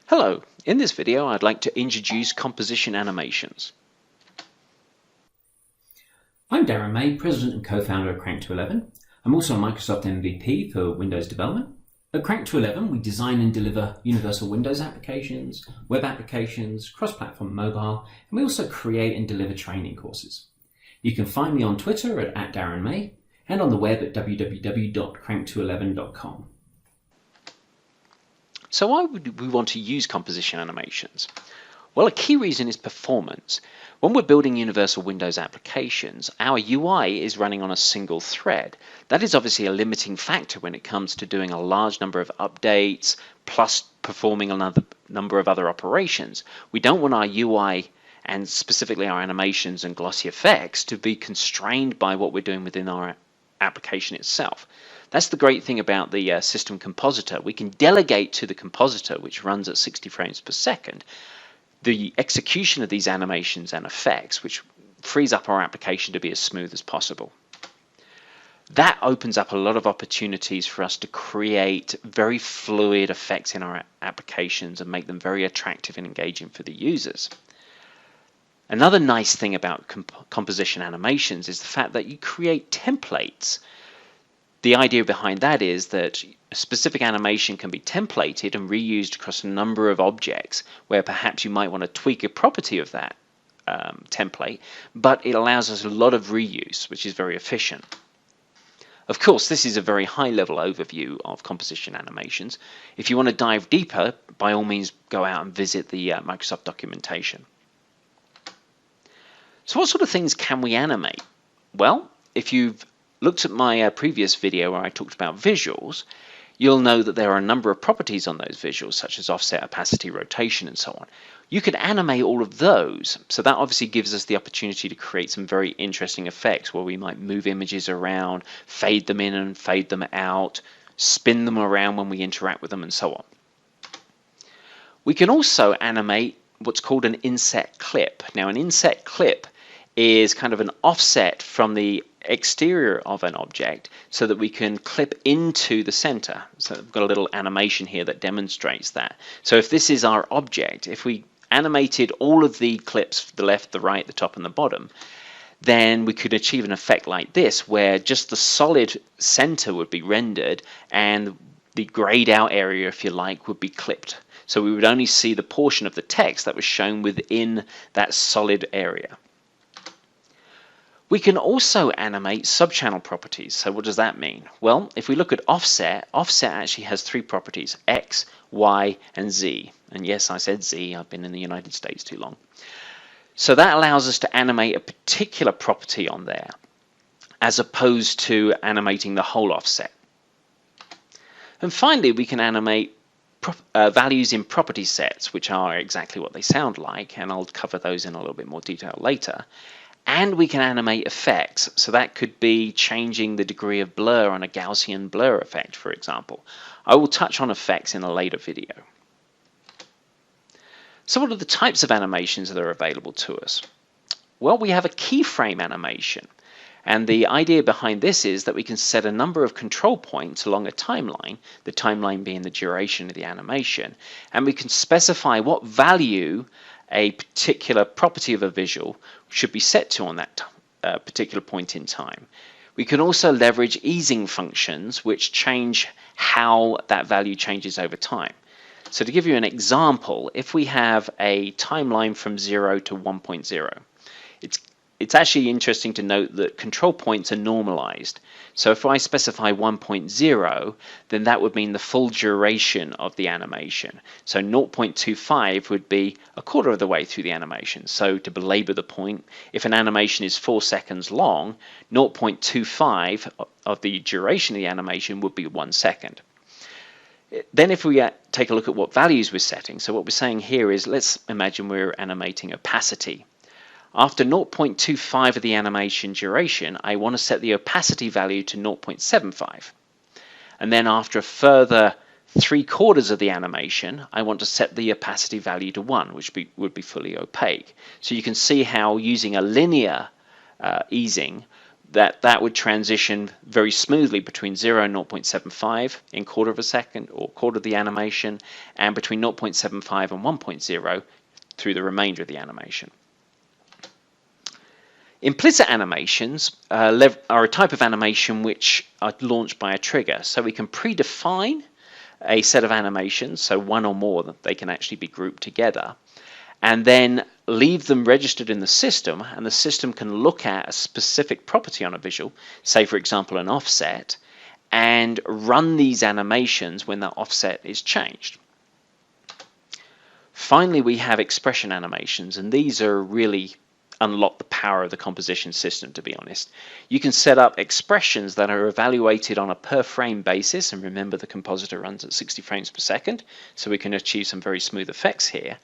Hello, in this video I'd like to introduce composition animations. I'm Darren May, President and co-founder of Crank211. I'm also a Microsoft MVP for Windows development. At Crank211 we design and deliver universal Windows applications, web applications, cross-platform mobile, and we also create and deliver training courses. You can find me on Twitter at Darren May and on the web at www.crank211.com. So why would we want to use composition animations? Well, a key reason is performance. When we're building universal Windows applications, our UI is running on a single thread. That is obviously a limiting factor when it comes to doing a large number of updates, plus performing another number of other operations. We don't want our UI and specifically our animations and glossy effects to be constrained by what we're doing within our application itself. That's the great thing about the system compositor. We can delegate to the compositor, which runs at 60 frames per second, the execution of these animations and effects, which frees up our application to be as smooth as possible. That opens up a lot of opportunities for us to create very fluid effects in our applications and make them very attractive and engaging for the users. Another nice thing about composition animations is the fact that you create templates. The idea behind that is that a specific animation can be templated and reused across a number of objects where perhaps you might want to tweak a property of that template, but it allows us a lot of reuse, which is very efficient. Of course, this is a very high-level overview of composition animations. If you want to dive deeper, by all means go out and visit the Microsoft documentation. So what sort of things can we animate? Well, if you've looked at my previous video where I talked about visuals, you'll know that there are a number of properties on those visuals, such as offset, opacity, rotation, and so on. You could animate all of those, so that obviously gives us the opportunity to create some very interesting effects where we might move images around, fade them in and fade them out, spin them around when we interact with them, and so on. We can also animate what's called an inset clip. Now, an inset clip is kind of an offset from the exterior of an object so that we can clip into the center. So we've got a little animation here that demonstrates that. So if this is our object, if we animated all of the clips, the left, the right, the top and the bottom, then we could achieve an effect like this where just the solid center would be rendered and the grayed out area, if you like, would be clipped. So we would only see the portion of the text that was shown within that solid area. We can also animate subchannel properties. So what does that mean? Well, if we look at offset, offset actually has three properties: X, Y, and Z. And yes, I said Z, I've been in the United States too long. So that allows us to animate a particular property on there, as opposed to animating the whole offset. And finally, we can animate values in property sets, which are exactly what they sound like, and I'll cover those in a little bit more detail later. And we can animate effects, so that could be changing the degree of blur on a Gaussian blur effect, for example. I will touch on effects in a later video. So what are the types of animations that are available to us? Well, we have a keyframe animation, and the idea behind this is that we can set a number of control points along a timeline, the timeline being the duration of the animation, and we can specify what value a particular property of a visual should be set to on that particular point in time. We can also leverage easing functions which change how that value changes over time. So to give you an example, if we have a timeline from 0 to 1.0, it's actually interesting to note that control points are normalized. So if I specify 1.0, then that would mean the full duration of the animation. So 0.25 would be a quarter of the way through the animation. So to belabor the point, if an animation is 4 seconds long, 0.25 of the duration of the animation would be 1 second. Then if we take a look at what values we're setting, so what we're saying here is, let's imagine we're animating opacity. After 0.25 of the animation duration, I want to set the opacity value to 0.75. And then after a further 3/4 of the animation, I want to set the opacity value to 1, which would be fully opaque. So you can see how using a linear easing that would transition very smoothly between 0 and 0.75 in quarter of a second or quarter of the animation, and between 0.75 and 1.0 through the remainder of the animation. Implicit animations are a type of animation which are launched by a trigger. So we can predefine a set of animations, so one or more, that they can actually be grouped together, and then leave them registered in the system, and the system can look at a specific property on a visual, say for example an offset, and run these animations when that offset is changed. Finally, we have expression animations, and these are really unlock the power of the composition system, to be honest. You can set up expressions that are evaluated on a per frame basis, and remember the compositor runs at 60 frames per second, so we can achieve some very smooth effects here.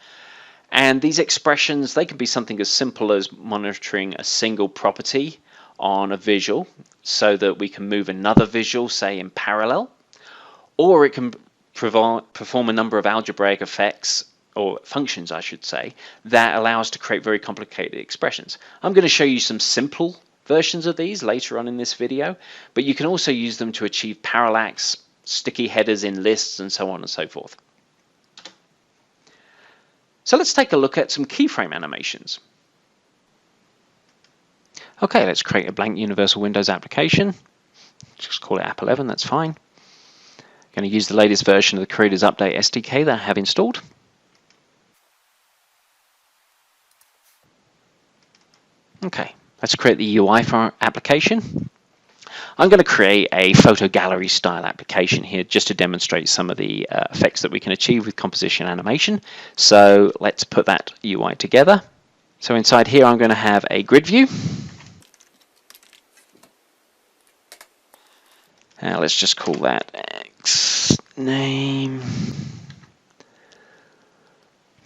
And these expressions, they can be something as simple as monitoring a single property on a visual so that we can move another visual, say in parallel, or it can perform a number of algebraic effects, or functions I should say, that allow us to create very complicated expressions. I'm going to show you some simple versions of these later on in this video, but you can also use them to achieve parallax, sticky headers in lists, and so on and so forth. So let's take a look at some keyframe animations. Okay, let's create a blank Universal Windows application. Just call it App 11, that's fine. I'm going to use the latest version of the Creators Update SDK that I have installed. Okay, let's create the UI for our application. I'm going to create a photo gallery style application here just to demonstrate some of the effects that we can achieve with composition animation. So let's put that UI together. So inside here I'm going to have a grid view. Now let's just call that X name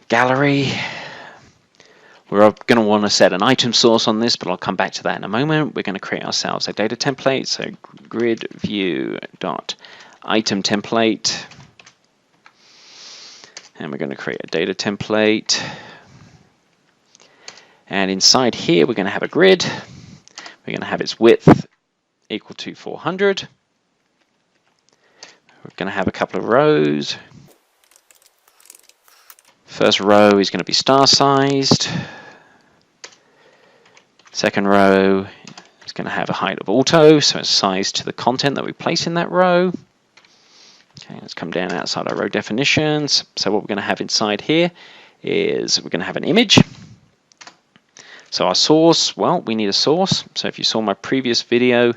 gallery. We're going to want to set an item source on this, but I'll come back to that in a moment. We're going to create ourselves a data template, so grid view dot item template, and we're going to create a data template. And inside here we're going to have a grid. We're going to have its width equal to 400. We're going to have a couple of rows. First row is going to be star sized. Second row is going to have a height of auto, so it's sized to the content that we place in that row. Okay, let's come down outside our row definitions. So what we're going to have inside here is we're going to have an image. So our source, well, we need a source. So if you saw my previous video,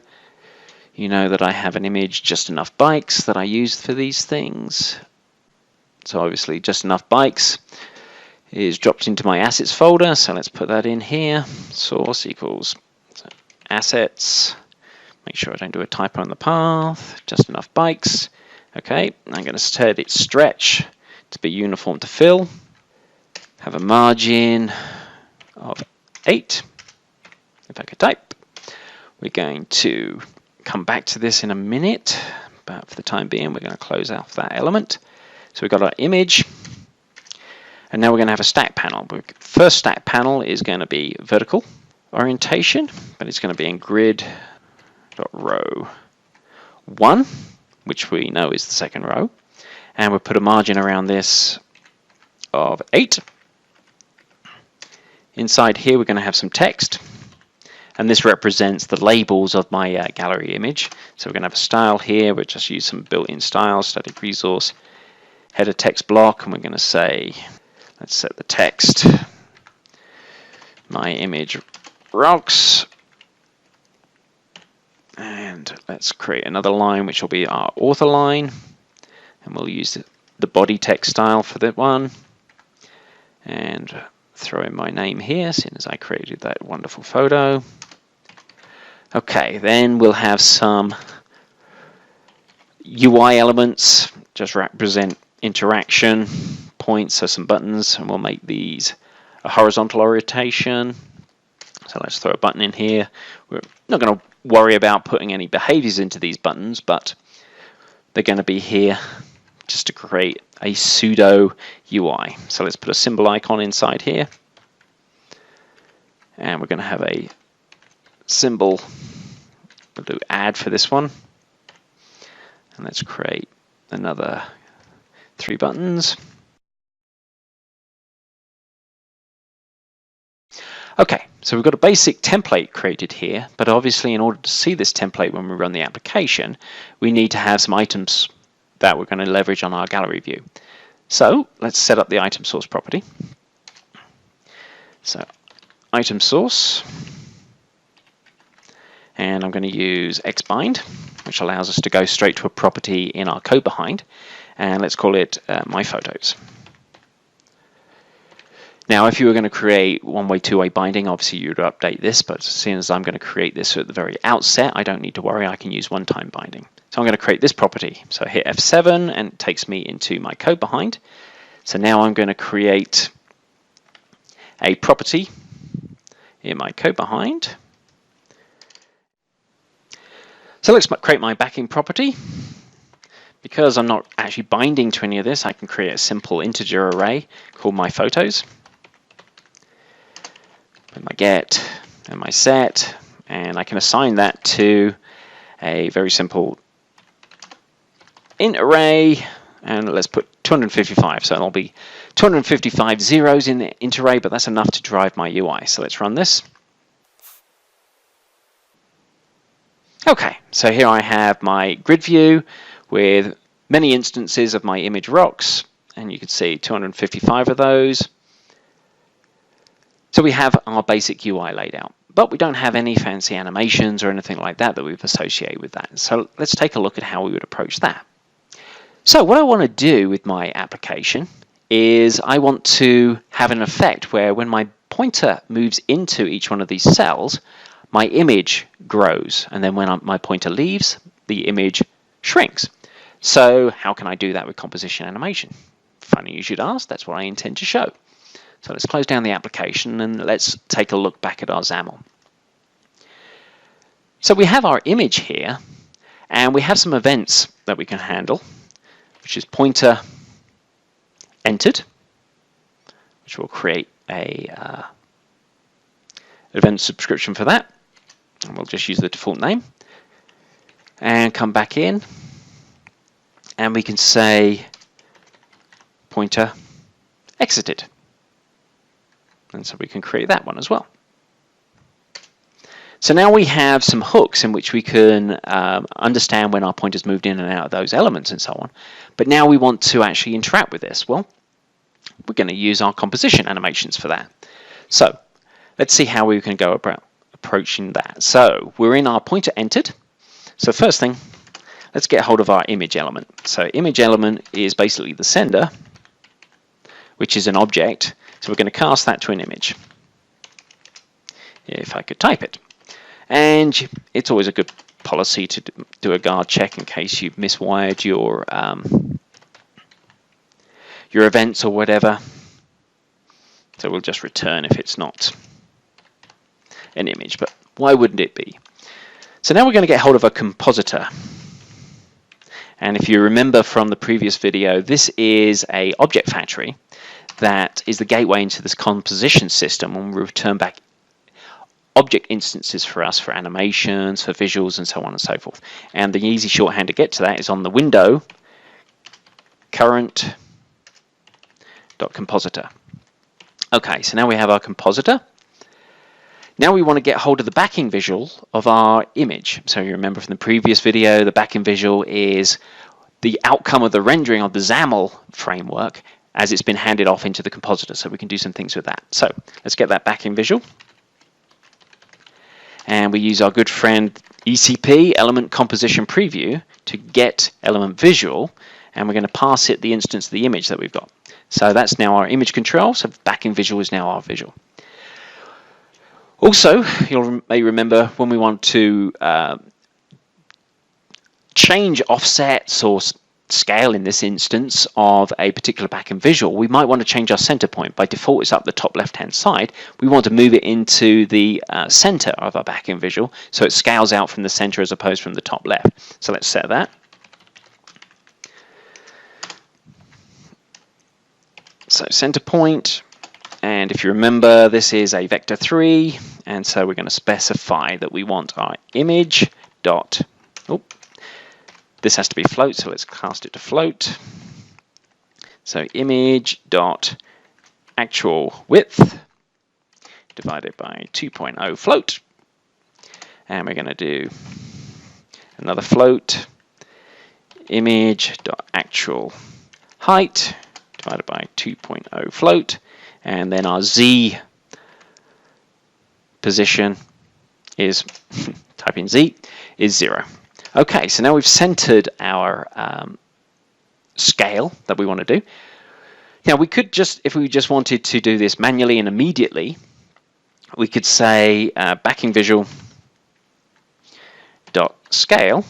you know that I have an image, just enough bikes, that I used for these things. So obviously just enough bikes is dropped into my assets folder, so let's put that in here. Source equals assets. Make sure I don't do a typo on the path. Just enough bikes. Okay, I'm going to set its stretch to be uniform to fill. Have a margin of 8. If I could type. We're going to come back to this in a minute, but for the time being we're going to close off that element. So we've got our image, and now we're going to have a stack panel. First stack panel is going to be vertical orientation, but it's going to be in grid.row 1, which we know is the second row, and we'll put a margin around this of 8. Inside here we're going to have some text, and this represents the labels of my gallery image. So we're going to have a style here. We'll just use some built-in styles, static resource, header text block, and we're going to say, let's set the text, my image rocks, and let's create another line which will be our author line, and we'll use the body text style for that one, and throw in my name here since as I created that wonderful photo. Okay, then we'll have some UI elements, just represent interaction points, so some buttons, and we'll make these a horizontal orientation. So let's throw a button in here. We're not going to worry about putting any behaviors into these buttons, but they're going to be here just to create a pseudo UI. So let's put a symbol icon inside here, and we're going to have a symbol We'll do add for this one. And let's create another 3 buttons. Okay, so we've got a basic template created here, but obviously in order to see this template when we run the application, we need to have some items that we're going to leverage on our gallery view. So let's set up the item source property. So item source, and I'm going to use xbind, which allows us to go straight to a property in our code behind, and let's call it my photos. Now, if you were going to create one-way, two-way binding, obviously you would update this, but as soon as I'm going to create this at the very outset, I don't need to worry, I can use one-time binding. So I'm going to create this property. So I hit F7 and it takes me into my code behind. So now I'm going to create a property in my code behind. So let's create my backing property. Because I'm not actually binding to any of this, I can create a simple integer array called my photos. My get and my set, and I can assign that to a very simple int array, and let's put 255. So it'll be 255 zeros in the int array, but that's enough to drive my UI. So let's run this. Okay, so here I have my grid view with many instances of my image rocks, and you can see 255 of those. So we have our basic UI laid out, but we don't have any fancy animations or anything like that that we've associated with that. So let's take a look at how we would approach that. So what I want to do with my application is I want to have an effect where when my pointer moves into each one of these cells, my image grows, and then when my pointer leaves, the image shrinks. So how can I do that with composition animation? Funny you should ask, that's what I intend to show. So let's close down the application and let's take a look back at our XAML. So we have our image here, and we have some events that we can handle, which is pointer entered, which will create a event subscription for that, and we'll just use the default name, and come back in, and we can say pointer exited. And so we can create that one as well. So now we have some hooks in which we can understand when our pointer's moved in and out of those elements and so on. But now we want to actually interact with this. Well, we're going to use our composition animations for that. So let's see how we can go about approaching that. So we're in our pointer entered. So first thing, let's get hold of our image element. So image element is basically the sender, which is an object. So we're going to cast that to an image, if I could type it. And it's always a good policy to do a guard check in case you've miswired your events or whatever. So we'll just return if it's not an image, but why wouldn't it be? So now we're going to get hold of a compositor. And if you remember from the previous video, this is an object factory that is the gateway into this composition system, and we return back object instances for us for animations, for visuals, and so on and so forth. And the easy shorthand to get to that is on the window current.compositor. Okay, so now we have our compositor. Now we want to get hold of the backing visual of our image. So you remember from the previous video, the backing visual is the outcome of the rendering of the XAML framework as it's been handed off into the compositor, so we can do some things with that. So let's get that backing visual. And we use our good friend ECP, Element Composition Preview, to get element visual, and we're going to pass it the instance of the image that we've got. So that's now our image control, so backing visual is now our visual. Also, you may remember when we want to change offsets or scale in this instance of a particular backing visual, we might want to change our center point. By default, it's up the top left-hand side. We want to move it into the center of our backing visual, so it scales out from the center as opposed from the top left. So let's set that. So center point, and if you remember, this is a vector 3, and so we're going to specify that we want our image dot, oh, this has to be float, so let's cast it to float. So image dot actual width divided by 2.0 float. And we're going to do another float, image dot actual height divided by 2.0 float. And then our Z position is, type in Z, is 0. Okay, so now we've centered our scale that we want to do. Now we could just, if we just wanted to do this manually and immediately, we could say backing visual dot scale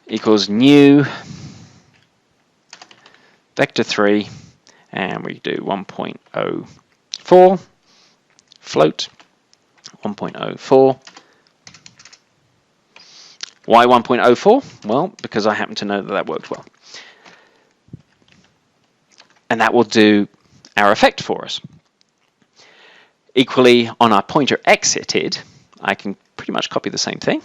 equals new vector 3, and we do 1.04 float 1.04. Why 1.04? Well, because I happen to know that that worked well. And that will do our effect for us. Equally, on our pointer exited, I can pretty much copy the same thing.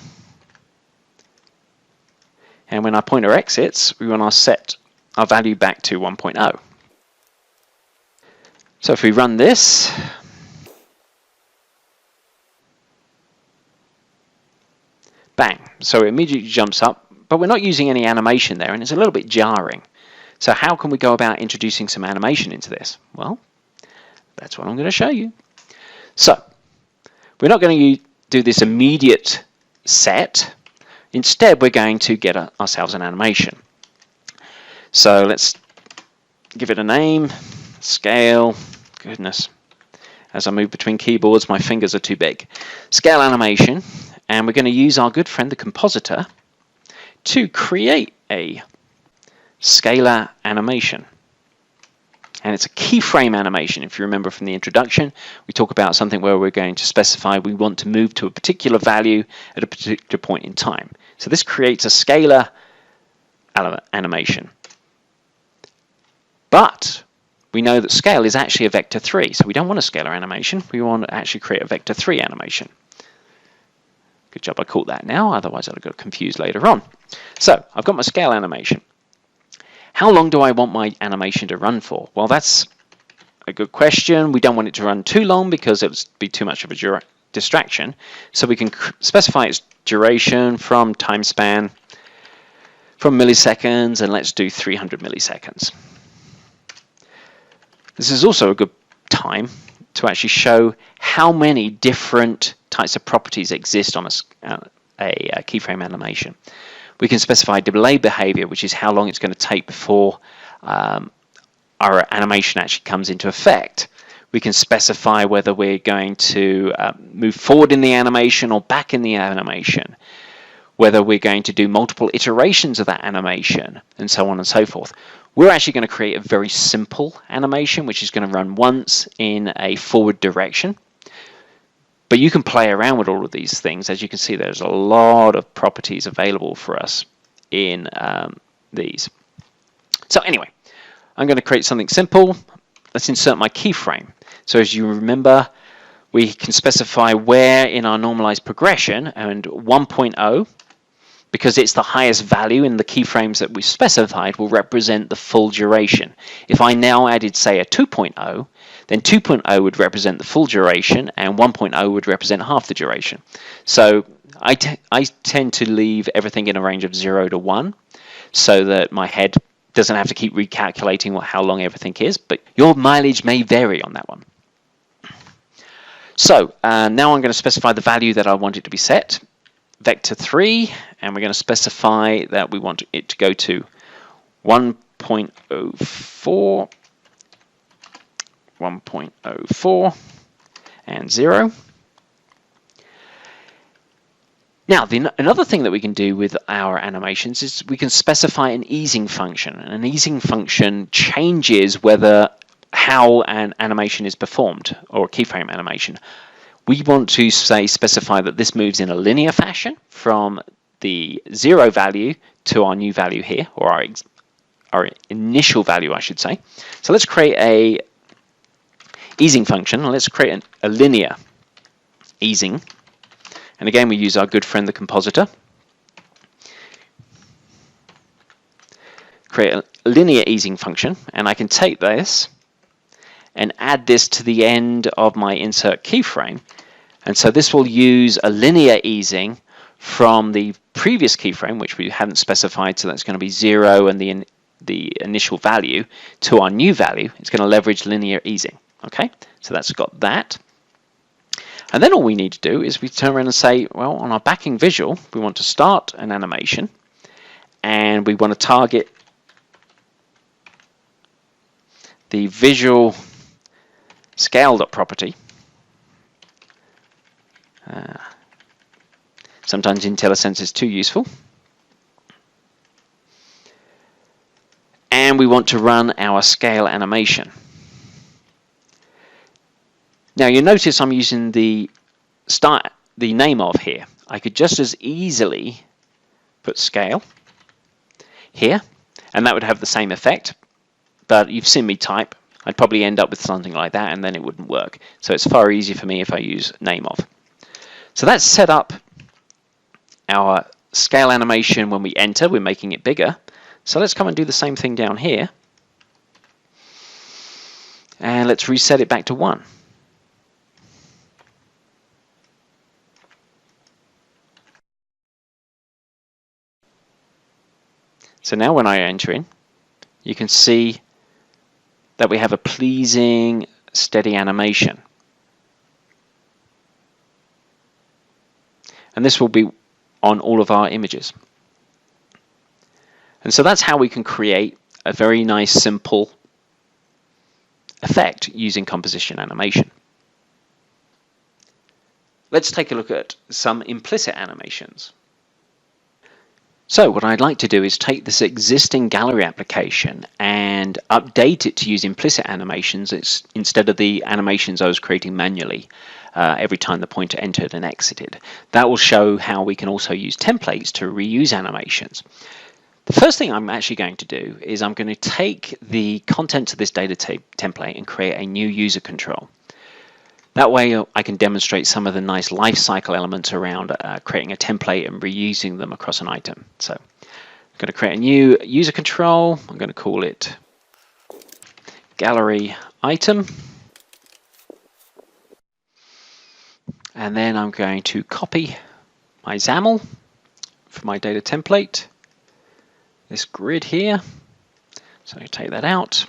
And when our pointer exits, we want to set our value back to 1.0. So if we run this, bang, so it immediately jumps up, but we're not using any animation there, and it's a little bit jarring. So how can we go about introducing some animation into this? Well, that's what I'm going to show you. So we're not going to do this immediate set. Instead, we're going to get ourselves an animation. So let's give it a name, scale, goodness. As I move between keyboards, my fingers are too big. Scale animation, and we're going to use our good friend the compositor to create a scalar animation. And it's a keyframe animation. If you remember from the introduction, we talk about something where we're going to specify we want to move to a particular value at a particular point in time. So this creates a scalar animation. But we know that scale is actually a vector 3, so we don't want a scalar animation. We want to actually create a vector 3 animation. Good job I caught that now, otherwise I'd have got confused later on. So I've got my scale animation. How long do I want my animation to run for? Well, that's a good question. We don't want it to run too long because it would be too much of a distraction. So we can specify its duration from time span, from milliseconds, and let's do 300 milliseconds. This is also a good time to actually show how many different types of properties exist on a keyframe animation. We can specify delay behavior, which is how long it's going to take before our animation actually comes into effect. We can specify whether we're going to move forward in the animation or back in the animation, whether we're going to do multiple iterations of that animation, and so on and so forth. We're actually going to create a very simple animation, which is going to run once in a forward direction. But you can play around with all of these things. As you can see, there's a lot of properties available for us in these. So anyway, I'm going to create something simple. Let's insert my keyframe. So as you remember, we can specify where in our normalized progression, and 1.0, because it's the highest value in the keyframes that we've specified, will represent the full duration. If I now added, say, a 2.0, then 2.0 would represent the full duration, and 1.0 would represent half the duration. So I tend to leave everything in a range of 0 to 1, so that my head doesn't have to keep recalculating how long everything is, but your mileage may vary on that one. So now I'm going to specify the value that I want it to be set, vector 3, and we're going to specify that we want it to go to 1.04, 1.04, and 0. Now, another thing that we can do with our animations is we can specify an easing function. And an easing function changes how an animation is performed, or a keyframe animation. We want to specify that this moves in a linear fashion from the 0 value to our new value here, or our initial value, I should say. So let's create a easing function. Let's create a linear easing And again, we use our good friend the compositor. Create a linear easing function, and I can take this and add this to the end of my insert keyframe. And so this will use a linear easing from the previous keyframe, which we hadn't specified, so that's going to be 0 and the initial value, to our new value. It's going to leverage linear easing. Okay, so that's got that. And then all we need to do is we turn around and say, well, on our backing visual, we want to start an animation, and we want to target the visual scale.property. Sometimes IntelliSense is too useful. And we want to run our scale animation. Now you notice I'm using the name of here. I could just as easily put scale here, and that would have the same effect, but you've seen me type. I'd probably end up with something like that, and then it wouldn't work. So it's far easier for me if I use name of. So that's set up our scale animation. When we enter, we're making it bigger. So let's come and do the same thing down here. And let's reset it back to 1. So now when I enter in, you can see that we have a pleasing, steady animation. And this will be on all of our images. And so that's how we can create a very nice, simple effect using composition animation. Let's take a look at some implicit animations. So what I'd like to do is take this existing gallery application and update it to use implicit animations instead of the animations I was creating manually every time the pointer entered and exited. That will show how we can also use templates to reuse animations. The first thing I'm actually going to do is I'm going to take the contents of this data template and create a new user control. That way I can demonstrate some of the nice life cycle elements around creating a template and reusing them across an item. So I'm going to create a new user control. I'm going to call it gallery item. And then I'm going to copy my XAML for my data template, this grid here. So I take that out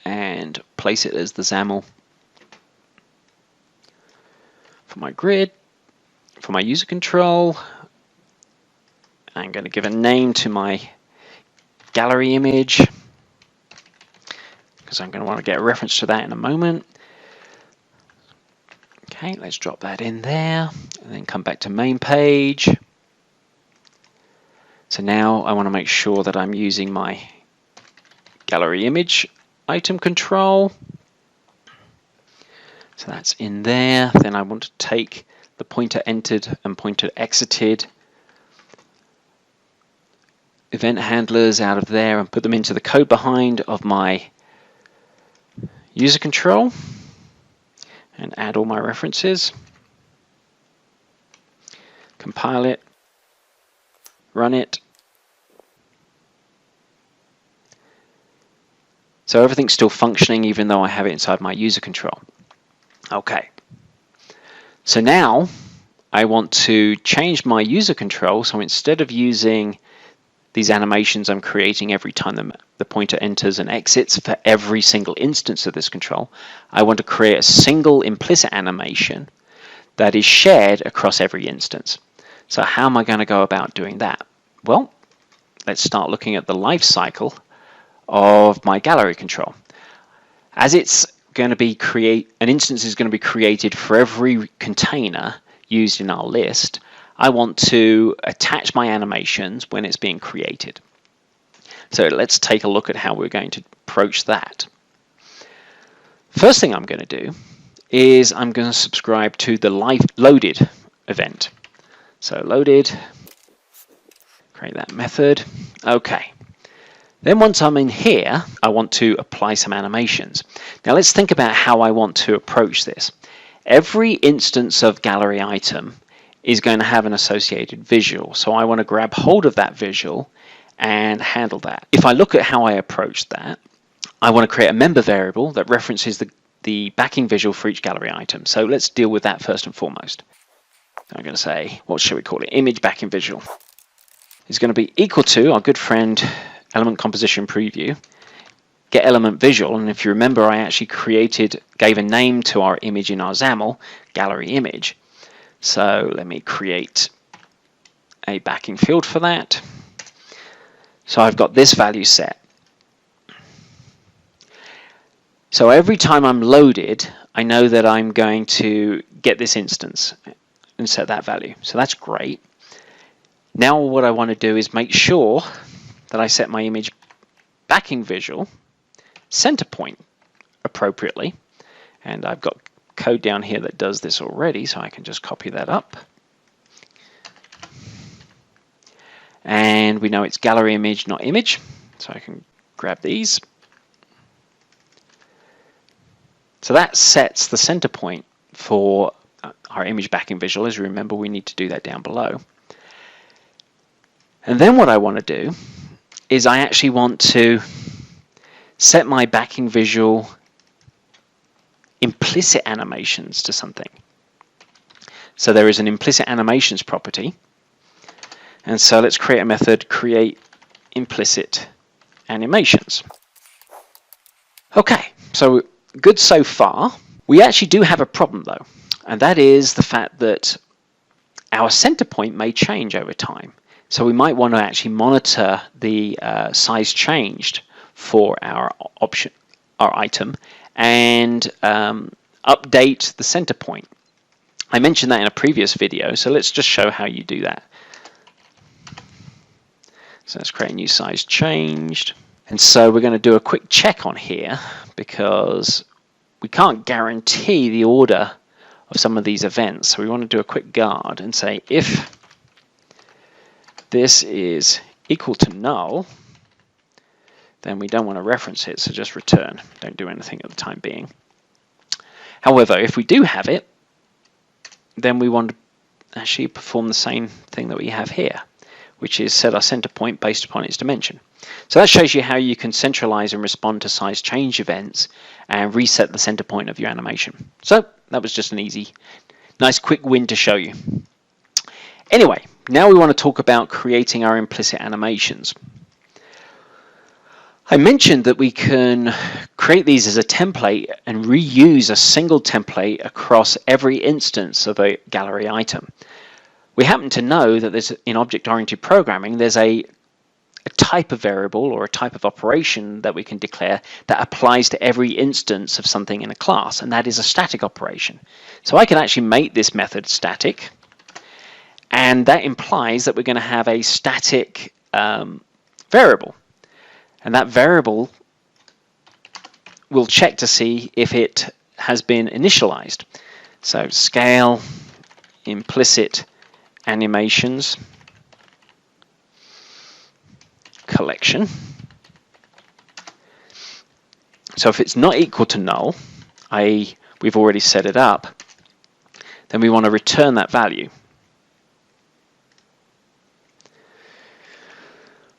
and place it as the XAML for my grid. For my user control, I'm going to give a name to my gallery image, because I'm going to want to get a reference to that in a moment. Okay, let's drop that in there and then come back to main page. So now I want to make sure that I'm using my gallery image item control. So that's in there. Then I want to take the pointer entered and pointer exited event handlers out of there and put them into the code behind of my user control and add all my references. Compile it, run it. So everything's still functioning even though I have it inside my user control. Okay, so now I want to change my user control. So instead of using these animations I'm creating every time the pointer enters and exits for every single instance of this control, I want to create a single implicit animation that is shared across every instance. So how am I going to go about doing that? Well, let's start looking at the life cycle of my gallery control. As it's going to be an instance is going to be created for every container used in our list, I want to attach my animations when it's being created. So let's take a look at how we're going to approach that. First thing I'm going to do is I'm going to subscribe to the loaded event. So loaded, create that method. Okay. Then once I'm in here, I want to apply some animations. Now let's think about how I want to approach this. Every instance of gallery item is going to have an associated visual. So I want to grab hold of that visual and handle that. If I look at how I approach that, I want to create a member variable that references the backing visual for each gallery item. So let's deal with that first and foremost. I'm going to say, what should we call it? Image backing visual is going to be equal to our good friend element composition preview, get element visual, and if you remember, I actually gave a name to our image in our XAML, gallery image. So let me create a backing field for that. So I've got this value set. So every time I'm loaded, I know that I'm going to get this instance and set that value. So that's great. Now what I want to do is make sure that I set my image backing visual center point appropriately. And I've got code down here that does this already, so I can just copy that up. And we know it's gallery image, not image, so I can grab these. So that sets the center point for our image backing visual. As you remember, we need to do that down below. And then what I want to do is I actually want to set my backing visual implicit animations to something. So there is an implicit animations property. And so let's create a method, create implicit animations. Okay, so good so far. We actually do have a problem though, and that is the fact that our center point may change over time. So we might want to actually monitor the size changed for our item and update the center point. I mentioned that in a previous video, so let's just show how you do that. So let's create a new size changed. And so we're going to do a quick check on here because we can't guarantee the order of some of these events. So we want to do a quick guard and say if this is equal to null, then we don't want to reference it, so just return. Don't do anything at the time being. However, if we do have it, then we want to actually perform the same thing that we have here, which is set our center point based upon its dimension. So that shows you how you can centralize and respond to size change events and reset the center point of your animation. So that was just an easy, nice quick win to show you. Anyway, now we want to talk about creating our implicit animations. I mentioned that we can create these as a template and reuse a single template across every instance of a gallery item. We happen to know that in object-oriented programming, there's a type of variable or a type of operation that we can declare that applies to every instance of something in a class, and that is a static operation. So I can actually make this method static, and that implies that we're going to have a static variable. And that variable will check to see if it has been initialized. So scale implicit animations collection. So if it's not equal to null, i.e. we've already set it up, then we want to return that value.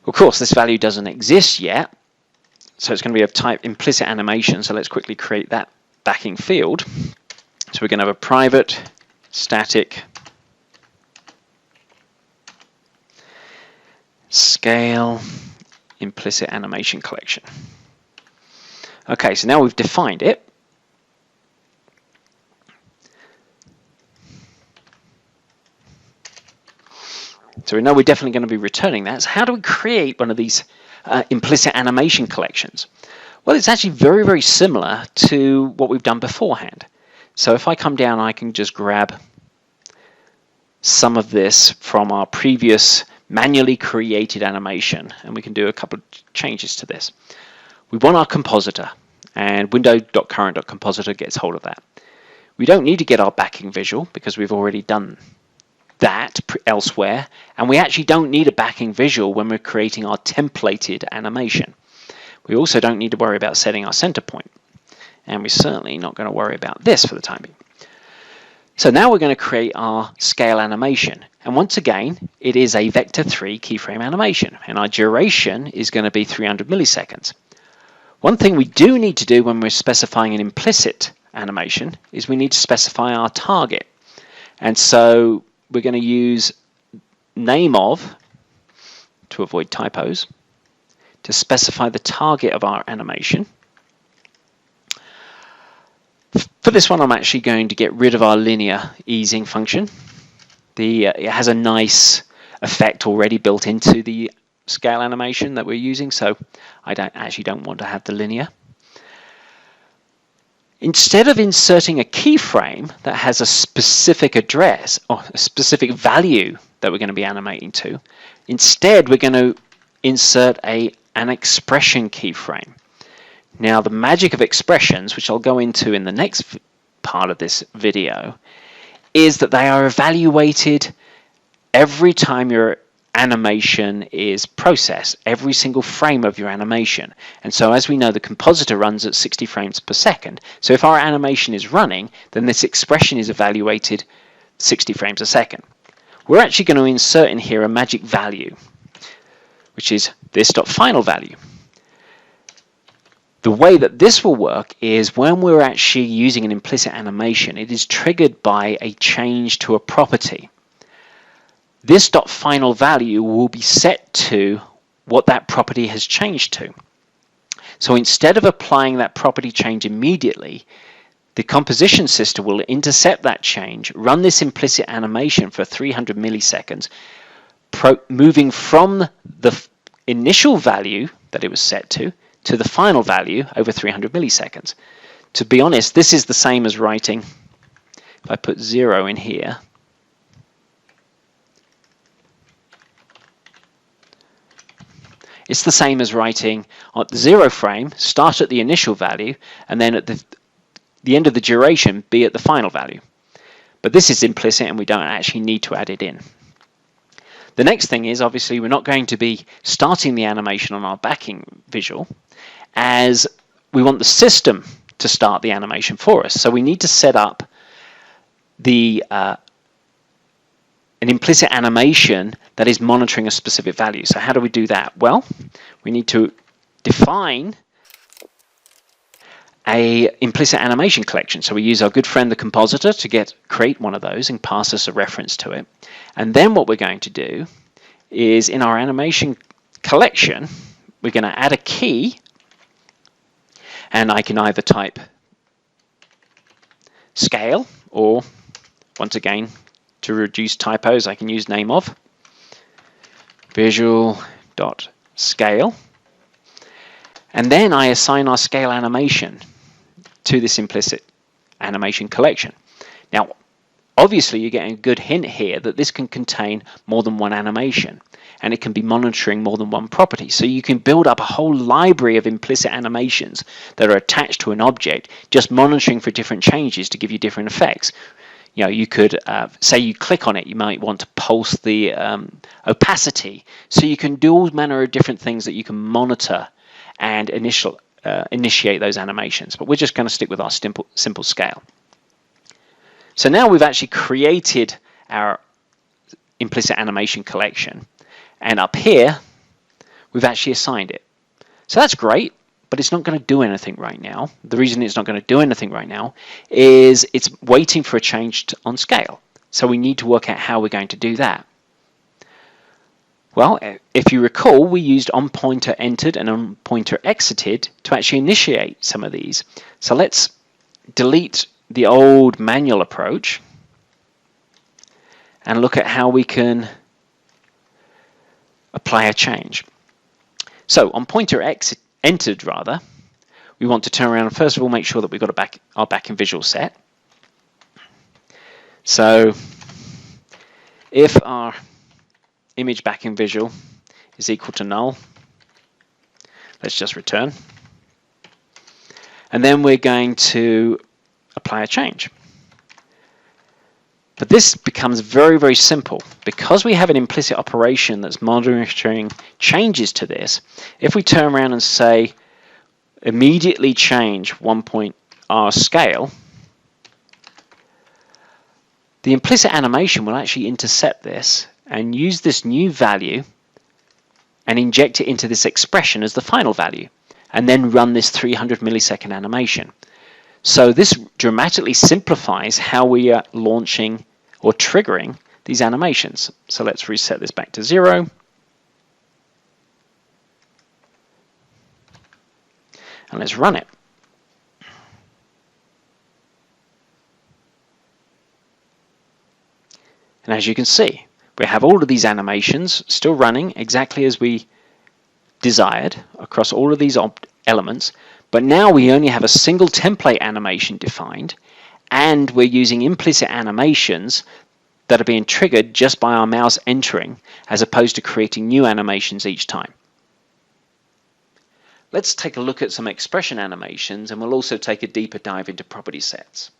Of course, this value doesn't exist yet, so it's going to be of type implicit animation. So let's quickly create that backing field. So we're going to have a private static scale implicit animation collection. Okay, so now we've defined it. So we know we're definitely going to be returning that. So how do we create one of these implicit animation collections? Well, it's actually very, very similar to what we've done beforehand. So if I come down, I can just grab some of this from our previous manually created animation, and we can do a couple of changes to this. We want our compositor, and window.current.compositor gets hold of that. We don't need to get our backing visual because we've already done that elsewhere, and we actually don't need a backing visual when we're creating our templated animation. We also don't need to worry about setting our center point, and we're certainly not going to worry about this for the time being. So now we're going to create our scale animation. And once again, it is a vector 3 keyframe animation, and our duration is going to be 300 milliseconds. One thing we do need to do when we're specifying an implicit animation is we need to specify our target. And so we're going to use name of, to avoid typos, to specify the target of our animation. For this one, I'm actually going to get rid of our linear easing function. It has a nice effect already built into the scale animation that we're using, so I don't want to have the linear. Instead of inserting a keyframe that has a specific address or a specific value that we're going to be animating to, instead we're going to insert an expression keyframe. Now, the magic of expressions, which I'll go into in the next part of this video, is that they are evaluated every time your animation is processed, every single frame of your animation. And so, as we know, the compositor runs at 60 frames per second. So if our animation is running, then this expression is evaluated 60 frames a second. We're actually going to insert in here a magic value, which is this.final value. The way that this will work is when we're actually using an implicit animation, it is triggered by a change to a property. This.final value will be set to what that property has changed to. So instead of applying that property change immediately, the composition system will intercept that change, run this implicit animation for 300 milliseconds, moving from the initial value that it was set to the final value over 300 milliseconds. To be honest, this is the same as writing, if I put 0 in here, it's the same as writing at the 0 frame, start at the initial value, and then at the end of the duration, be at the final value. But this is implicit and we don't actually need to add it in. The next thing is, obviously, we're not going to be starting the animation on our backing visual, as we want the system to start the animation for us. So we need to set up an implicit animation that is monitoring a specific value. So how do we do that? Well, we need to define a implicit animation collection. So we use our good friend the compositor to create one of those and pass us a reference to it. And then what we're going to do is, in our animation collection, we're going to add a key, and I can either type scale, or once again, to reduce typos, I can use name of visual.scale, and then I assign our scale animation to this implicit animation collection. Now, obviously, you're getting a good hint here that this can contain more than one animation, and it can be monitoring more than one property. So you can build up a whole library of implicit animations that are attached to an object, just monitoring for different changes to give you different effects. You know, you could say you click on it, you might want to pulse the opacity. So you can do all manner of different things that you can monitor and initiate those animations. But we're just going to stick with our simple scale. So now we've actually created our implicit animation collection, and up here we've actually assigned it. So that's great, but it's not going to do anything right now. The reason it's not going to do anything right now is it's waiting for a change on scale. So we need to work out how we're going to do that. Well, if you recall, we used onPointer entered and onPointer exited to actually initiate some of these. So let's delete the old manual approach and look at how we can apply a change. So on pointer entered, we want to turn around and first of all make sure that we've got our backing visual set. So if our image backing visual is equal to null, let's just return. And then we're going to apply a change. But this becomes very, very simple. Because we have an implicit operation that's monitoring changes to this, if we turn around and say immediately change 1 point R scale, The implicit animation will actually intercept this and use this new value and inject it into this expression as the final value, and then run this 300 millisecond animation. So this dramatically simplifies how we are launching or triggering these animations. So let's reset this back to 0. And let's run it. And as you can see, we have all of these animations still running exactly as we desired across all of these elements, but now we only have a single template animation defined, and we're using implicit animations that are being triggered just by our mouse entering, as opposed to creating new animations each time. Let's take a look at some expression animations, and we'll also take a deeper dive into property sets.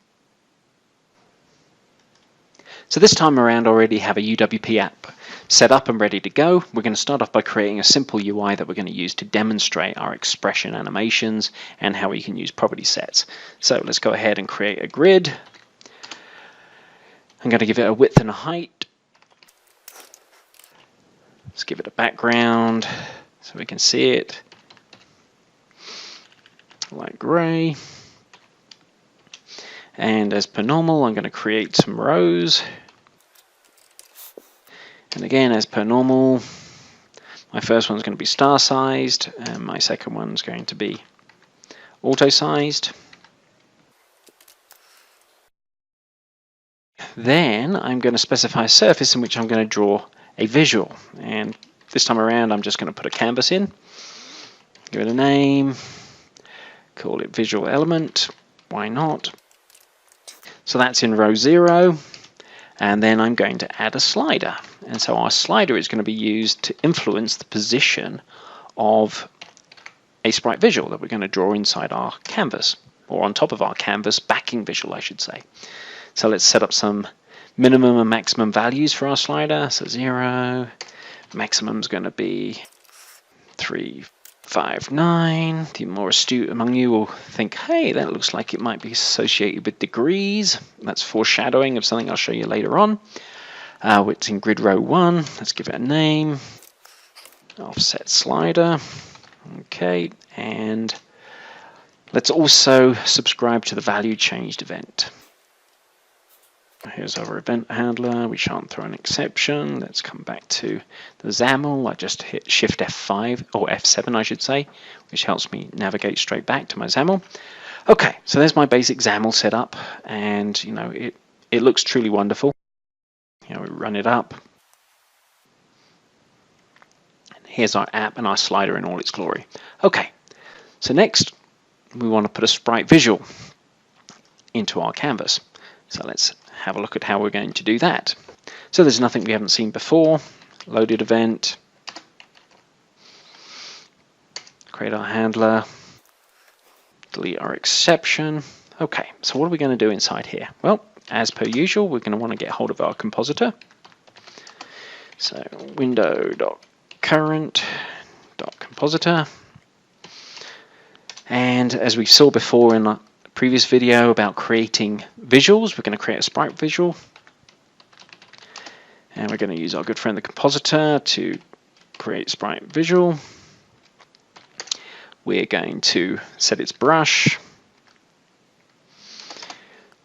So this time around, I already have a UWP app set up and ready to go. We're going to start off by creating a simple UI that we're going to use to demonstrate our expression animations and how we can use property sets. So let's go ahead and create a grid. I'm going to give it a width and a height. Let's give it a background so we can see it. Light grey. And as per normal, I'm going to create some rows. And again, as per normal, my first one's going to be star-sized, and my second one's going to be auto-sized. Then I'm going to specify a surface in which I'm going to draw a visual. And this time around, I'm just going to put a canvas in, give it a name, call it visual element. Why not? So that's in row 0. And then I'm going to add a slider. And so our slider is going to be used to influence the position of a sprite visual that we're going to draw inside our canvas, or on top of our canvas backing visual, I should say. So let's set up some minimum and maximum values for our slider. So 0, maximum is going to be 359. The more astute among you will think, hey, that looks like it might be associated with degrees. That's foreshadowing of something I'll show you later on. It's in grid row 1. Let's give it a name. Offset slider. Okay, and let's also subscribe to the value changed event. Here's our event handler. We shan't throw an exception. Let's come back to the XAML. I just hit Shift F5, or F7 I should say, which helps me navigate straight back to my XAML. Okay, so there's my basic XAML setup, and you know it looks truly wonderful. You know, we run it up. And here's our app and our slider in all its glory. Okay, so next we want to put a sprite visual into our canvas. So let's have a look at how we're going to do that. So there's nothing we haven't seen before. Loaded event. Create our handler. Delete our exception. Okay, so what are we going to do inside here? Well, as per usual, we're going to want to get hold of our compositor. So window.current.compositor. And as we saw before in the previous video about creating visuals, we're going to create a sprite visual. And we're going to use our good friend the compositor to create sprite visual. We're going to set its brush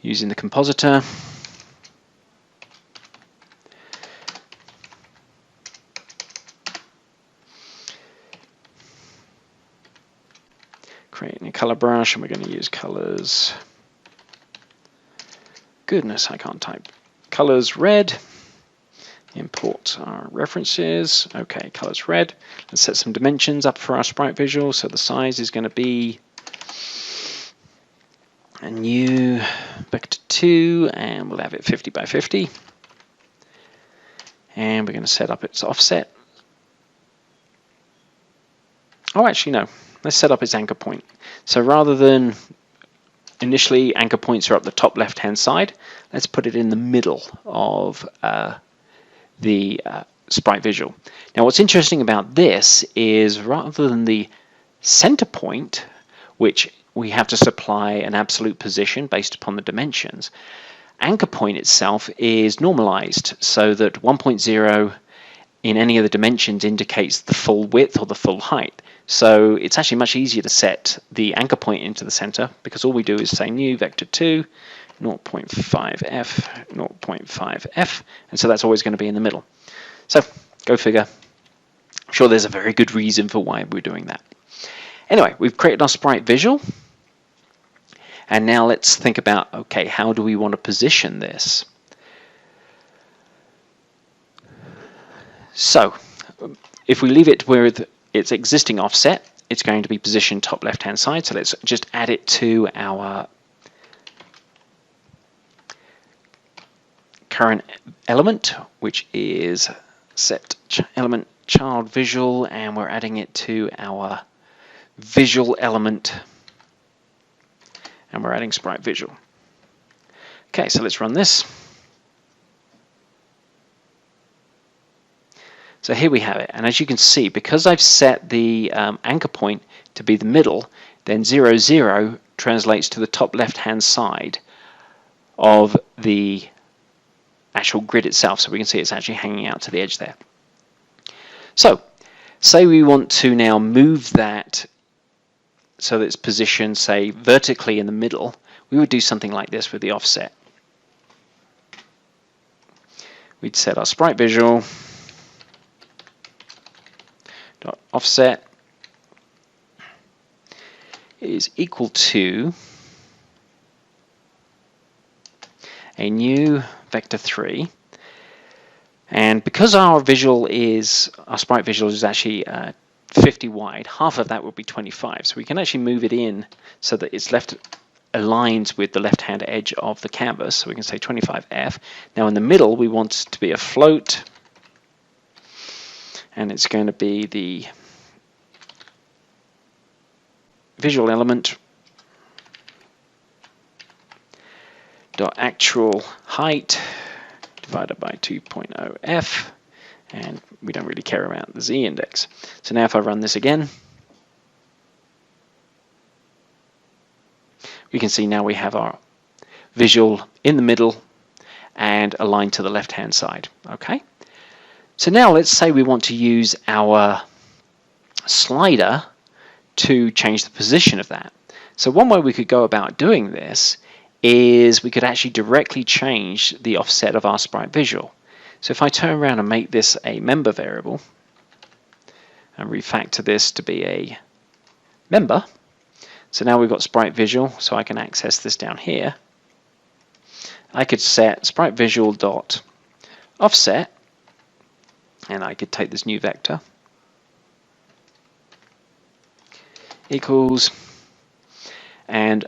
using the compositor. Creating a color brush, and we're going to use colors. Goodness, I can't type. Colors red. Import our references. Okay, colors red. Let's set some dimensions up for our sprite visual. So the size is going to be a new vector 2, and we'll have it 50 by 50. And we're going to set up its offset. Oh, actually, no. Let's set up its anchor point. So rather than initially anchor points are up the top left-hand side, let's put it in the middle of the sprite visual. Now, what's interesting about this is rather than the center point, which we have to supply an absolute position based upon the dimensions, anchor point itself is normalized so that 1.0 in any of the dimensions indicates the full width or the full height. So it's actually much easier to set the anchor point into the center, because all we do is say new vector 2, 0.5f, 0.5f, and so that's always going to be in the middle. So go figure. I'm sure there's a very good reason for why we're doing that. Anyway, we've created our sprite visual, and now let's think about, okay, how do we want to position this? So if we leave it with its existing offset, it's going to be positioned top left hand side. So let's just add it to our current element, which is set element child visual, and we're adding it to our visual element, and we're adding sprite visual. Okay, so let's run this. So here we have it, and as you can see, because I've set the anchor point to be the middle, then 0, 0 translates to the top left hand side of the actual grid itself, so we can see it's actually hanging out to the edge there. So say we want to now move that so that it's positioned, say, vertically in the middle. We would do something like this with the offset. We'd set our sprite visual dot offset is equal to a new vector 3, and because our sprite visual is actually 50 wide, half of that will be 25, so we can actually move it in so that it's left aligned with the left hand edge of the canvas. So we can say 25f. Now in the middle we want it to be a float, and it's going to be the visual element dot actual height divided by 2.0f, and we don't really care about the z index. So now if I run this again, we can see now we have our visual in the middle and aligned to the left hand side. Okay, so now let's say we want to use our slider to change the position of that. So one way we could go about doing this is we could actually directly change the offset of our sprite visual. So if I turn around and make this a member variable and refactor this to be a member, so now we've got sprite visual, so I can access this down here. I could set sprite visual dot offset, and I could take this new vector equals, and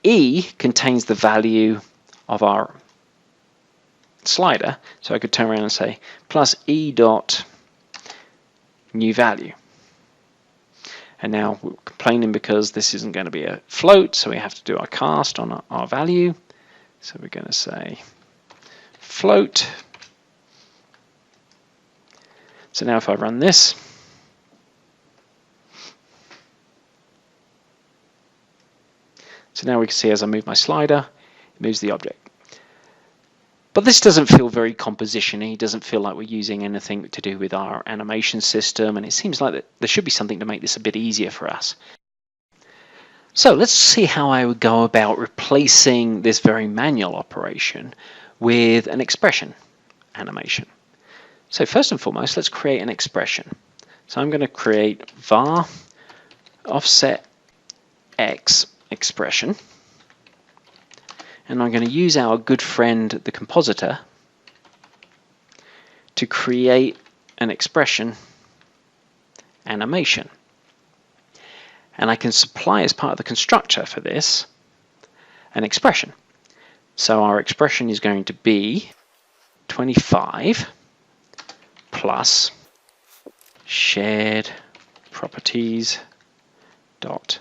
E contains the value of our slider, so I could turn around and say plus E dot new value. And now we're complaining because this isn't going to be a float, so we have to do our cast on our value. So we're going to say float. So now if I run this, so now we can see as I move my slider, it moves the object. But this doesn't feel very composition-y. It doesn't feel like we're using anything to do with our animation system, and it seems like there should be something to make this a bit easier for us. So let's see how I would go about replacing this very manual operation with an expression animation. So first and foremost, let's create an expression. So I'm going to create var offset x expression, and I'm going to use our good friend the compositor to create an expression animation. And I can supply as part of the constructor for this an expression. So our expression is going to be 25 plus shared properties dot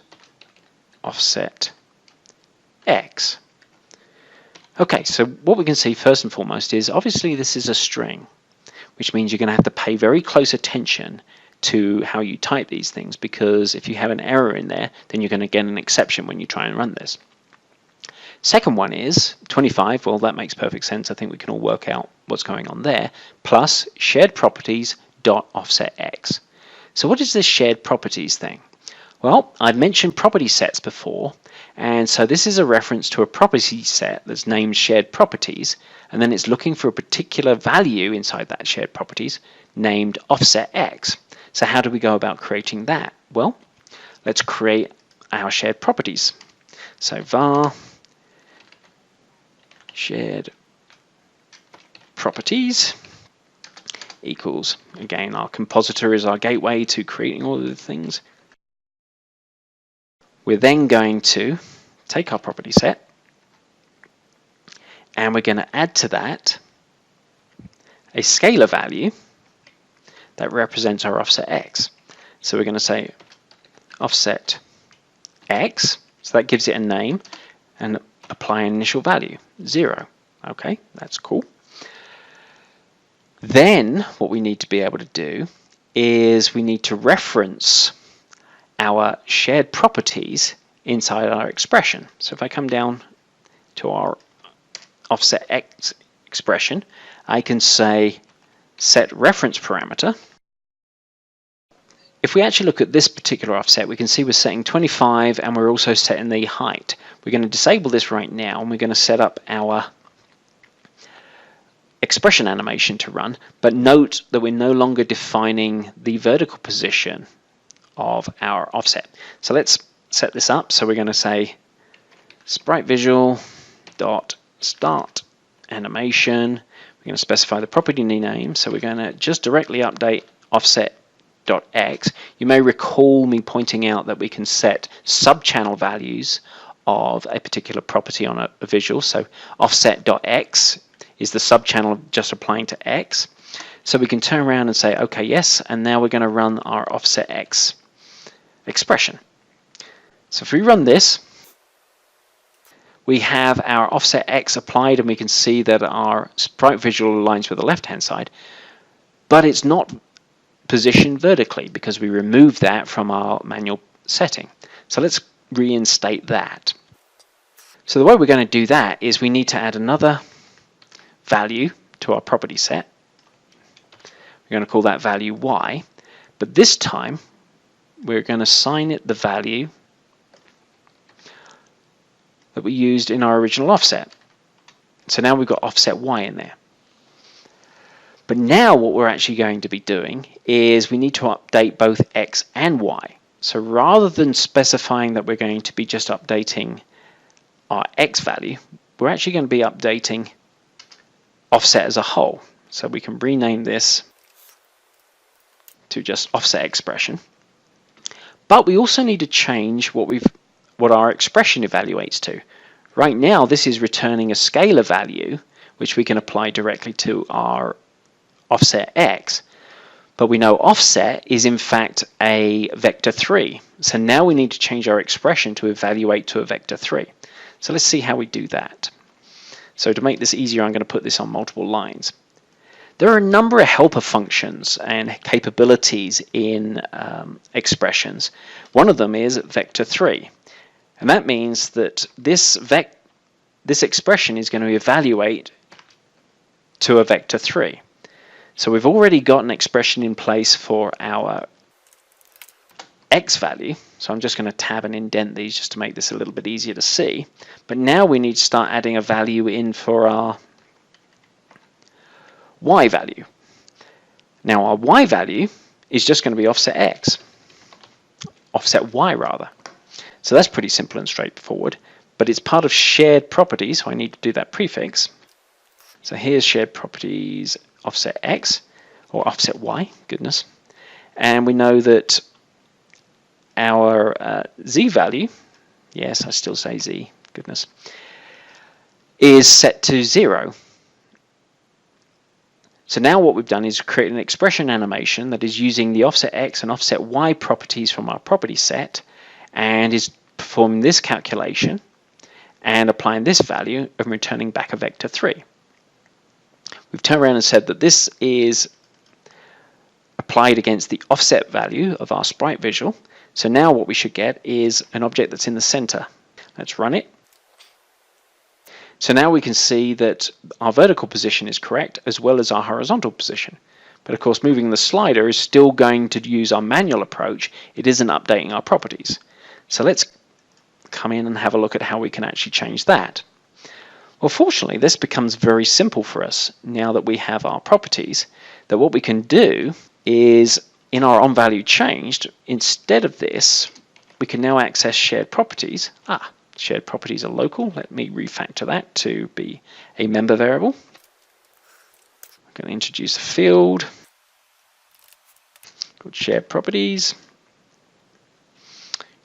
offset x. Okay, so what we can see first and foremost is obviously this is a string, which means you're going to have to pay very close attention to how you type these things, because if you have an error in there, then you're going to get an exception when you try and run this. Second one is 25. Well, that makes perfect sense. I think we can all work out what's going on there. Plus shared properties dot offset x. So what is this shared properties thing? Well, I've mentioned property sets before, and so this is a reference to a property set that's named shared properties, and then it's looking for a particular value inside that shared properties named offset x. So how do we go about creating that? Well, let's create our shared properties. So var shared properties equals, again, our compositor is our gateway to creating all of the things. We're then going to take our property set and we're going to add to that a scalar value that represents our offset x. So we're going to say offset x, so that gives it a name, and apply an initial value, 0. Okay, that's cool. Then what we need to be able to do is we need to reference our shared properties inside our expression. So if I come down to our offset x expression, I can say set reference parameter. If we actually look at this particular offset, we can see we're setting 25 and we're also setting the height. We're going to disable this right now and we're going to set up our expression animation to run, but note that we're no longer defining the vertical position of our offset. So let's set this up. So we're going to say sprite visual dot start animation. We're going to specify the property name. So we're going to just directly update offset.x. You may recall me pointing out that we can set sub-channel values of a particular property on a visual. So offset.x is the sub-channel just applying to x. So we can turn around and say, okay, yes, and now we're going to run our offset x expression. So if we run this, we have our offset x applied and we can see that our sprite visual aligns with the left-hand side, but it's not positioned vertically because we removed that from our manual setting. So let's reinstate that. So the way we're going to do that is we need to add another value to our property set. We're going to call that value y, but this time we're going to assign it the value that we used in our original offset. So now we've got offset y in there. But now what we're actually going to be doing is we need to update both x and y. So rather than specifying that we're going to be just updating our x value, we're actually going to be updating offset as a whole. So we can rename this to just offset expression. But we also need to change what our expression evaluates to. Right now this is returning a scalar value which we can apply directly to our offset x. But we know offset is in fact a vector 3. So now we need to change our expression to evaluate to a vector 3. So let's see how we do that. So to make this easier, I'm going to put this on multiple lines. There are a number of helper functions and capabilities in expressions. One of them is vector 3. And that means that this expression is going to evaluate to a vector 3. So we've already got an expression in place for our x value. So I'm just going to tab and indent these just to make this a little bit easier to see. But now we need to start adding a value in for our y value. Now our y value is just going to be offset x. Offset y rather. So that's pretty simple and straightforward. But it's part of shared properties, so I need to do that prefix. So here's shared properties offset x, or offset y, goodness. And we know that our z value, yes, I still say z, goodness, is set to 0. So now what we've done is create an expression animation that is using the offset x and offset y properties from our property set and is performing this calculation and applying this value and returning back a vector 3. We've turned around and said that this is applied against the offset value of our sprite visual. So now what we should get is an object that's in the center. Let's run it. So now we can see that our vertical position is correct as well as our horizontal position. But of course, moving the slider is still going to use our manual approach. It isn't updating our properties. So let's come in and have a look at how we can actually change that. Well, fortunately, this becomes very simple for us now that we have our properties, that what we can do is, in our onValueChanged, instead of this, we can now access shared properties. Shared properties are local. Let me refactor that to be a member variable. I'm going to introduce a field called shared properties.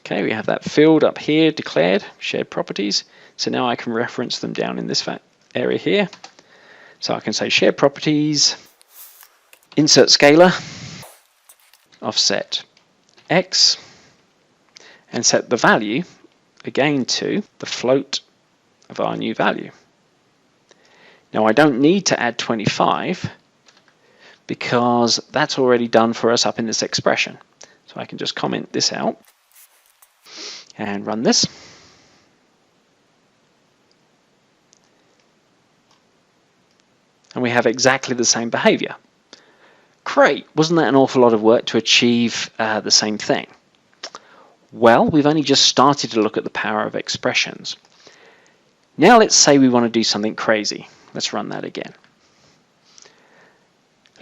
Okay, we have that field up here declared, shared properties. So now I can reference them down in this area here. So I can say shared properties, insert scalar, offset x, and set the value again to the float of our new value. Now I don't need to add 25 because that's already done for us up in this expression. So I can just comment this out and run this. And we have exactly the same behavior. Great, wasn't that an awful lot of work to achieve the same thing? Well, we've only just started to look at the power of expressions. Now let's say we want to do something crazy. Let's run that again.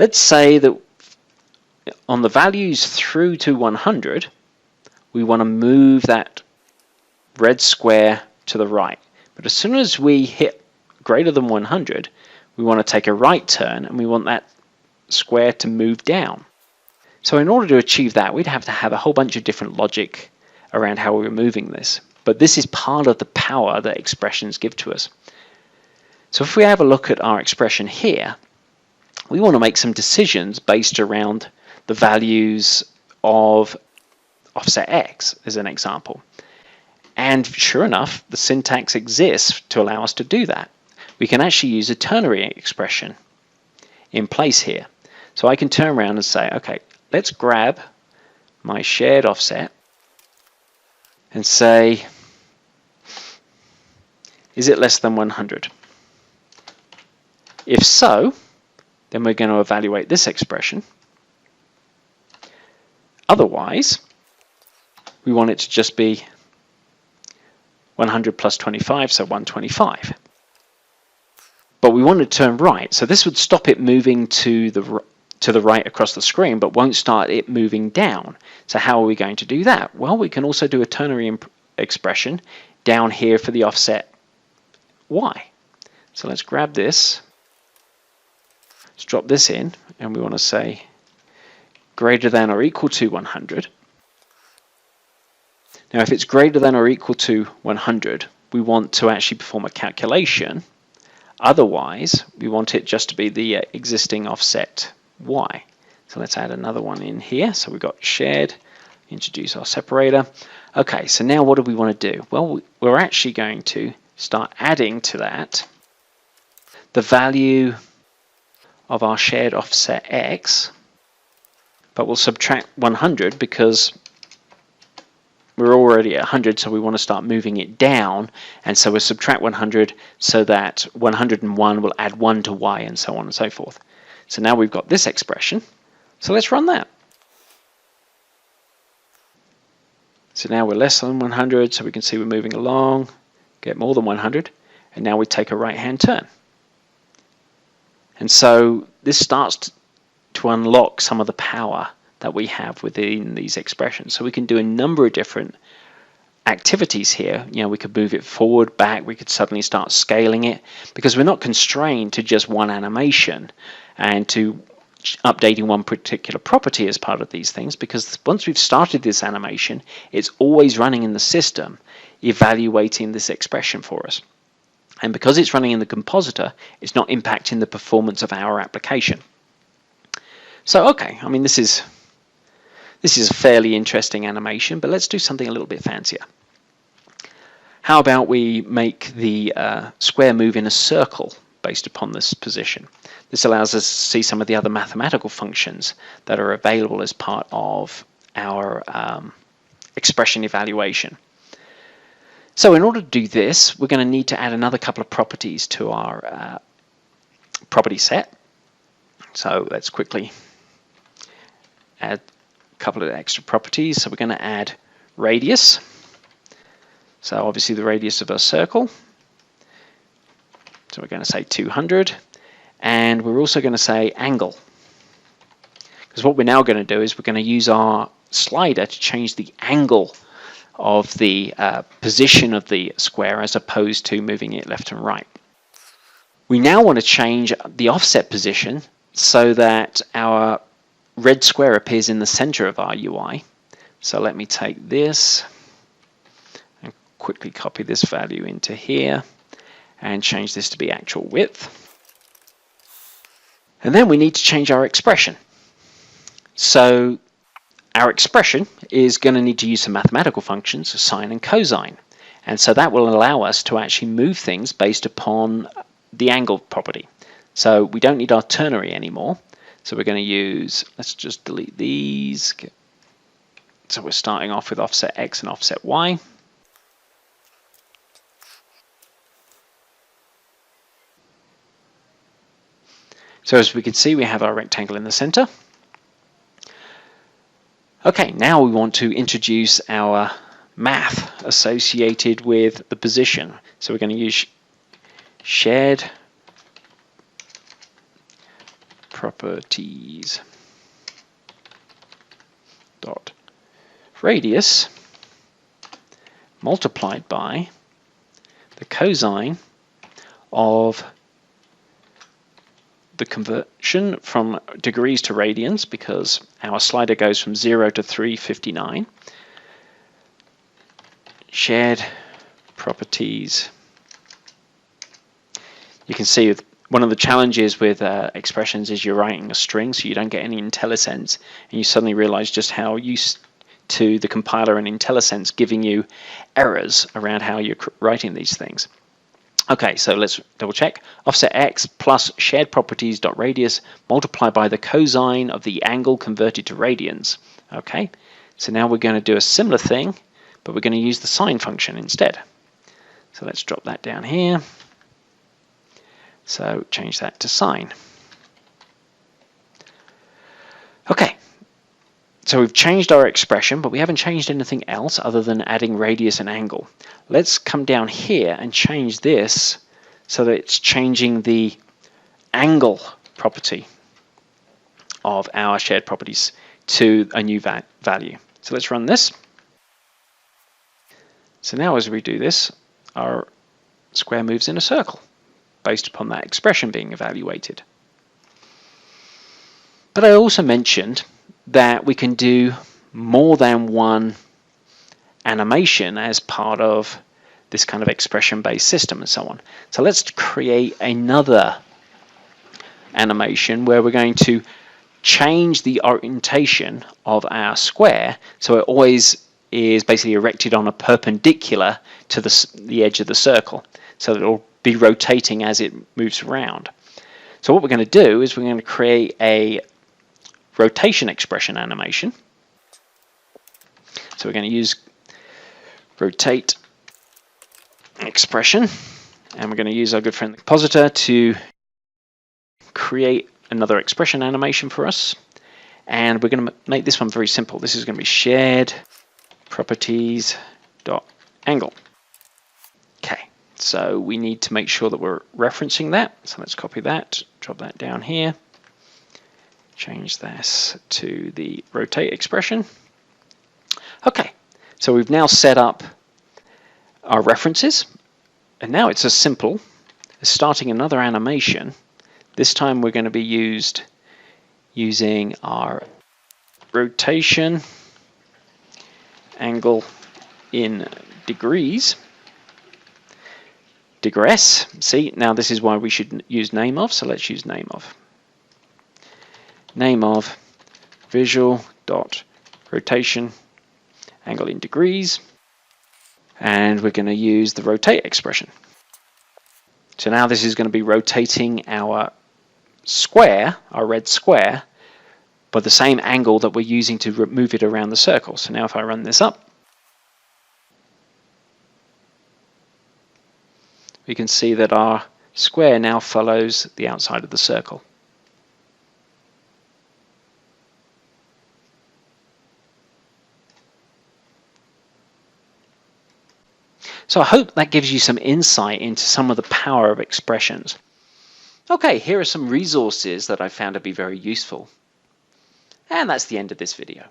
Let's say that on the values through to 100, we want to move that red square to the right. But as soon as we hit greater than 100, we want to take a right turn and we want that square to move down. So in order to achieve that, we'd have to have a whole bunch of different logic around how we were moving this. But this is part of the power that expressions give to us. So if we have a look at our expression here, we want to make some decisions based around the values of offset x as an example. And sure enough, the syntax exists to allow us to do that. We can actually use a ternary expression in place here. So I can turn around and say, okay, let's grab my shared offset and say, is it less than 100? If so, then we're going to evaluate this expression. Otherwise, we want it to just be 100 plus 25, so 125. But we want to turn right, so this would stop it moving to the right across the screen, but won't start it moving down. So how are we going to do that? Well, we can also do a ternary expression down here for the offset y. So let's grab this, let's drop this in, and we want to say greater than or equal to 100. Now if it's greater than or equal to 100, we want to actually perform a calculation. Otherwise, we want it just to be the existing offset y. So let's add another one in here. So we've got shared, introduce our separator. Okay, so now what do we want to do? Well, we're actually going to start adding to that the value of our shared offset x, but we'll subtract 100 because we're already at 100, so we want to start moving it down, and so we'll subtract 100 so that 101 will add 1 to y, and so on and so forth. So now we've got this expression, so let's run that. So now we're less than 100, so we can see we're moving along, get more than 100, and now we take a right-hand turn. And so this starts to unlock some of the power that we have within these expressions. So we can do a number of different activities here. You know, we could move it forward, back, we could suddenly start scaling it, because we're not constrained to just one animation and to updating one particular property as part of these things, because once we've started this animation, it's always running in the system, evaluating this expression for us. And because it's running in the compositor, it's not impacting the performance of our application. So, okay, I mean, this is a fairly interesting animation, but let's do something a little bit fancier. How about we make the square move in a circle based upon this position? This allows us to see some of the other mathematical functions that are available as part of our expression evaluation. So in order to do this, we're going to need to add another couple of properties to our property set. So let's quickly add a couple of extra properties. So we're going to add radius. So obviously the radius of our circle. So we're going to say 200. And we're also going to say angle. Because what we're now going to do is we're going to use our slider to change the angle of the position of the square as opposed to moving it left and right. We now want to change the offset position so that our red square appears in the center of our UI. So let me take this and quickly copy this value into here and change this to be actual width. And then we need to change our expression. So our expression is going to need to use some mathematical functions, sine and cosine. And so that will allow us to actually move things based upon the angle property. So we don't need our ternary anymore. So we're going to use, let's just delete these. So we're starting off with offset X and offset Y. So as we can see, we have our rectangle in the center. Okay, now we want to introduce our math associated with the position. So we're going to use shared properties dot radius multiplied by the cosine of the conversion from degrees to radians, because our slider goes from 0 to 359. Shared properties. You can see one of the challenges with expressions is you're writing a string, so you don't get any IntelliSense, and you suddenly realize just how used to the compiler and IntelliSense giving you errors around how you're writing these things. Okay, so let's double check. Offset X plus shared properties dot radius multiplied by the cosine of the angle converted to radians. Okay, so now we're going to do a similar thing, but we're going to use the sine function instead. So let's drop that down here. So change that to sine. Okay, so we've changed our expression, but we haven't changed anything else other than adding radius and angle. Let's come down here and change this so that it's changing the angle property of our shared properties to a new value. So let's run this. So now as we do this, our square moves in a circle based upon that expression being evaluated. But I also mentioned that we can do more than one animation as part of this kind of expression-based system and so on. So let's create another animation where we're going to change the orientation of our square so it always is basically erected on a perpendicular to the edge of the circle, so that it will be rotating as it moves around. So what we're going to do is we're going to create a rotation expression animation. So we're going to use rotate expression, and we're going to use our good friend the compositor to create another expression animation for us. And we're going to make this one very simple. This is going to be shared properties dot angle. Okay, so we need to make sure that we're referencing that. So let's copy that, drop that down here, change this to the rotate expression. Okay, so we've now set up our references, and now it's as simple as starting another animation. This time we're going to be using our rotation angle in degrees. Digress. See, now this is why we should use name of, so let's use name of. Name of visual dot rotation angle in degrees, and we're going to use the rotate expression. So now this is going to be rotating our square, our red square, by the same angle that we're using to move it around the circle. So now if I run this up, we can see that our square now follows the outside of the circle. So I hope that gives you some insight into some of the power of expressions. Okay, here are some resources that I found to be very useful. And that's the end of this video.